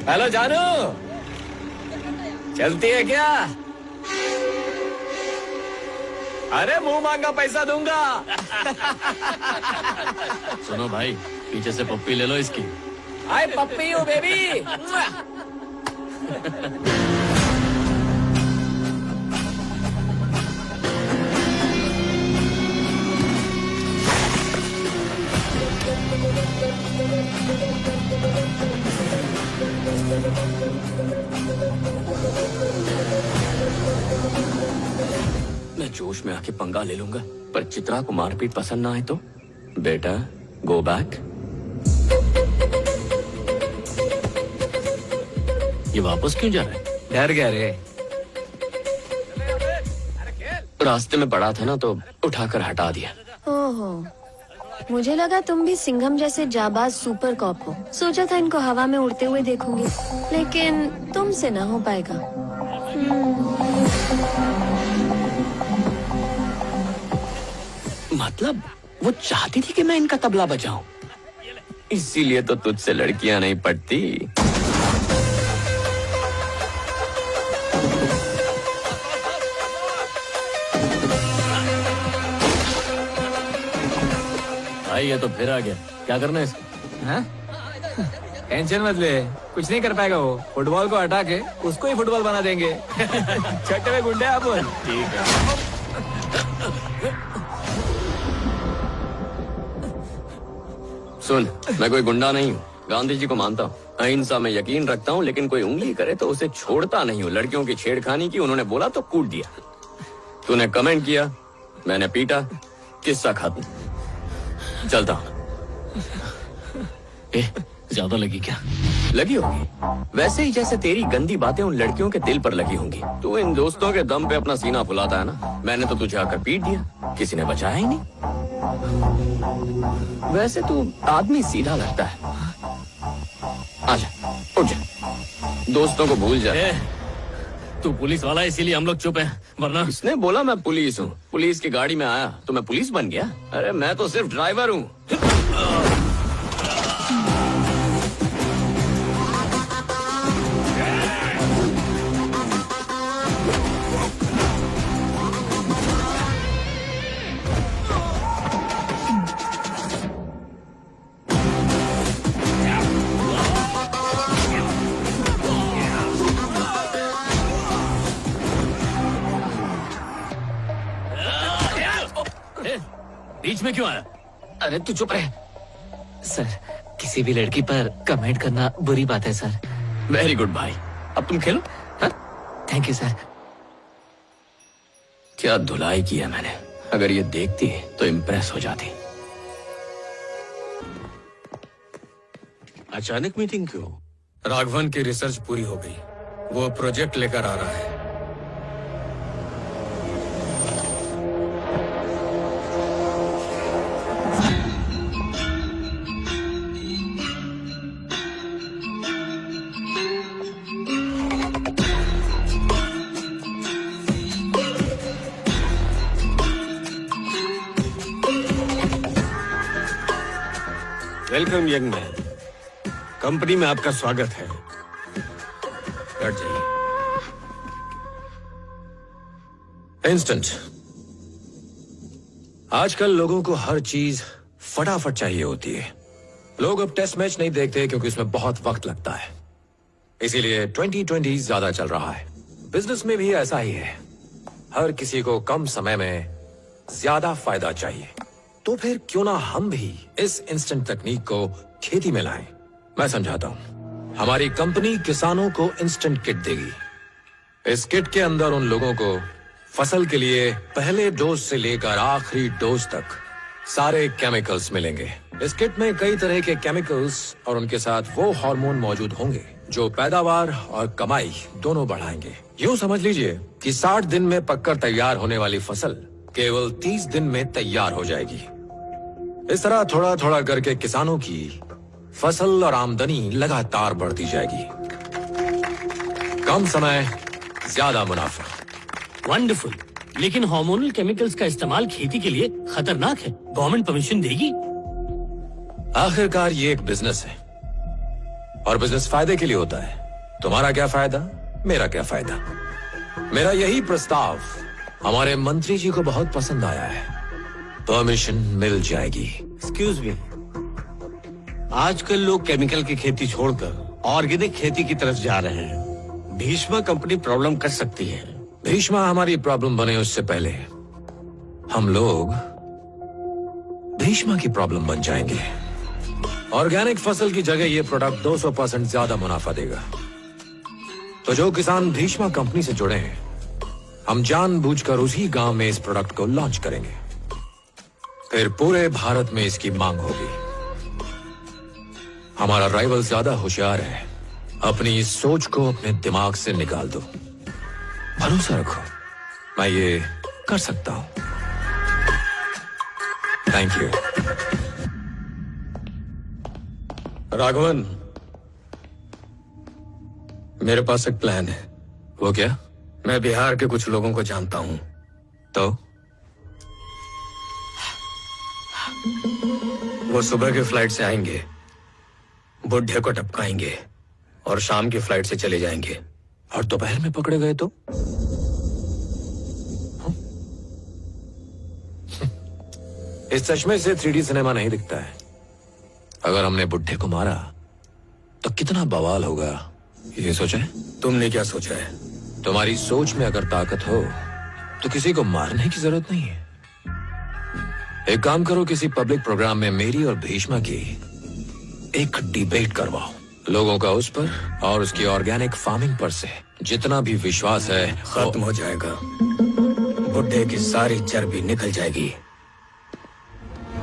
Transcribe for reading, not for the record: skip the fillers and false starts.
Hello जानू, चलती है क्या? अरे मुंह मांगा पैसा दूंगा। सुनो भाई, पीछे से पप्पी ले लो इसकी। आई पप्पी यू बेबी। मैं जोश में आके पंगा ले लूंगा, पर चित्रा को मारपीट पसंद ना आए तो बेटा गो बैक। ये वापस क्यों जा रहा है? डर गया रे। रास्ते में पड़ा था ना तो उठाकर हटा दिया। ओहो, मुझे लगा तुम भी सिंघम जैसे जाबाज सुपर कॉप हो। सोचा था इनको हवा में उड़ते हुए देखूंगी, लेकिन तुमसे ना हो पाएगा। मतलब वो चाहती थी कि मैं इनका तबला बजाऊं, इसीलिए तो तुझसे लड़कियां नहीं पटती। भाई ये तो फिर आ गया, क्या करना है इसको? हाँ? टेंशन मत ले, कुछ नहीं कर पाएगा वो। फुटबॉल को हटा के उसको ही फुटबॉल बना देंगे। छठे में गुंडे आप। ठीक है। सुन, मैं कोई गुंडा नहीं हूँ, गांधी जी को मानता हूँ, अहिंसा में यकीन रखता हूँ, लेकिन कोई उंगली करे तो उसे छोड़ता नहीं हूँ। लड़कियों की छेड़खानी की, उन्होंने बोला तो कूट दिया। तूने कमेंट किया, मैंने पीटा, किस्सा खत्म। चलता हूँ। ज्यादा लगी क्या? लगी होगी, वैसे ही जैसे तेरी गंदी बातें उन लड़कियों के दिल पर लगी होंगी। तू इन दोस्तों के दम पे अपना सीना फुलाता है ना, मैंने तो तुझे आकर पीट दिया, किसी ने बचाया ही नहीं। वैसे तू आदमी सीधा लगता है। आजा, उठ जा, दोस्तों को भूल जा। तू पुलिस वाला है इसीलिए हम लोग चुप हैं, वरना इसने बोला मैं पुलिस हूँ, पुलिस की गाड़ी में आया तो मैं पुलिस बन गया? अरे मैं तो सिर्फ ड्राइवर हूँ। बीच में क्यों आया? अरे तू चुप रहे। सर, किसी भी लड़की पर कमेंट करना बुरी बात है सर। वेरी गुड भाई, अब तुम खेलो। Thank you sir. क्या धुलाई की है मैंने, अगर ये देखती तो इम्प्रेस हो जाती। अचानक मीटिंग क्यों? राघवन की रिसर्च पूरी हो गई, वो प्रोजेक्ट लेकर आ रहा है। वेलकम यंग मैन, कंपनी में आपका स्वागत है। बैठ जाइए। इंस्टेंट। आजकल लोगों को हर चीज फटाफट चाहिए होती है। लोग अब टेस्ट मैच नहीं देखते क्योंकि उसमें बहुत वक्त लगता है, इसीलिए 2020 ज्यादा चल रहा है। बिजनेस में भी ऐसा ही है, हर किसी को कम समय में ज्यादा फायदा चाहिए। तो फिर क्यों ना हम भी इस इंस्टेंट तकनीक को खेती में लाएं। मैं समझाता हूं। हमारी कंपनी किसानों को इंस्टेंट किट देगी। इस किट के अंदर उन लोगों को फसल के लिए पहले डोज से लेकर आखिरी डोज तक सारे केमिकल्स मिलेंगे। इस किट में कई तरह के केमिकल्स और उनके साथ वो हार्मोन मौजूद होंगे जो पैदावार और कमाई दोनों बढ़ाएंगे। यूं समझ लीजिए कि 60 दिन में पककर तैयार होने वाली फसल केवल 30 दिन में तैयार हो जाएगी। इस तरह थोड़ा थोड़ा करके किसानों की फसल और आमदनी लगातार बढ़ती जाएगी। कम समय, ज्यादा मुनाफा। वंडरफुल, लेकिन हार्मोनल केमिकल्स का इस्तेमाल खेती के लिए खतरनाक है। गवर्नमेंट परमिशन देगी? आखिरकार ये एक बिजनेस है और बिजनेस फायदे के लिए होता है। तुम्हारा क्या फायदा, मेरा क्या फायदा। मेरा यही प्रस्ताव हमारे मंत्री जी को बहुत पसंद आया है। परमिशन मिल जाएगी। एक्सक्यूज मी, आजकल लोग केमिकल की खेती छोड़कर ऑर्गेनिक खेती की तरफ जा रहे हैं। भीष्मा कंपनी प्रॉब्लम कर सकती है। भीष्मा हमारी प्रॉब्लम बने उससे पहले हम लोग भीष्मा की प्रॉब्लम बन जाएंगे। ऑर्गेनिक फसल की जगह ये प्रोडक्ट 200% ज्यादा मुनाफा देगा। तो जो किसान भीष्मा कंपनी से जुड़े हैं, हम जानबूझकर उसी गांव में इस प्रोडक्ट को लॉन्च करेंगे। फिर पूरे भारत में इसकी मांग होगी। हमारा राइवल ज्यादा होशियार है। अपनी इस सोच को अपने दिमाग से निकाल दो। भरोसा रखो, मैं ये कर सकता हूं। Thank you. राघवन, मेरे पास एक प्लान है। वो क्या? मैं बिहार के कुछ लोगों को जानता हूं। तो वो सुबह की फ्लाइट से आएंगे, बुढ़े को टपकाएंगे और शाम की फ्लाइट से चले जाएंगे। और दोपहर में पकड़े गए तो? इस चश्मे से 3D सिनेमा नहीं दिखता है। अगर हमने बुढ़े को मारा तो कितना बवाल होगा, ये सोचा है? तुमने क्या सोचा है? तुम्हारी सोच में अगर ताकत हो तो किसी को मारने की जरूरत नहीं है। एक काम करो, किसी पब्लिक प्रोग्राम में मेरी और भीष्मा की एक डिबेट करवाओ। लोगों का उस पर और उसकी ऑर्गेनिक फार्मिंग पर से जितना भी विश्वास है खत्म हो जाएगा। बुढ़े की सारी चर्बी निकल जाएगी।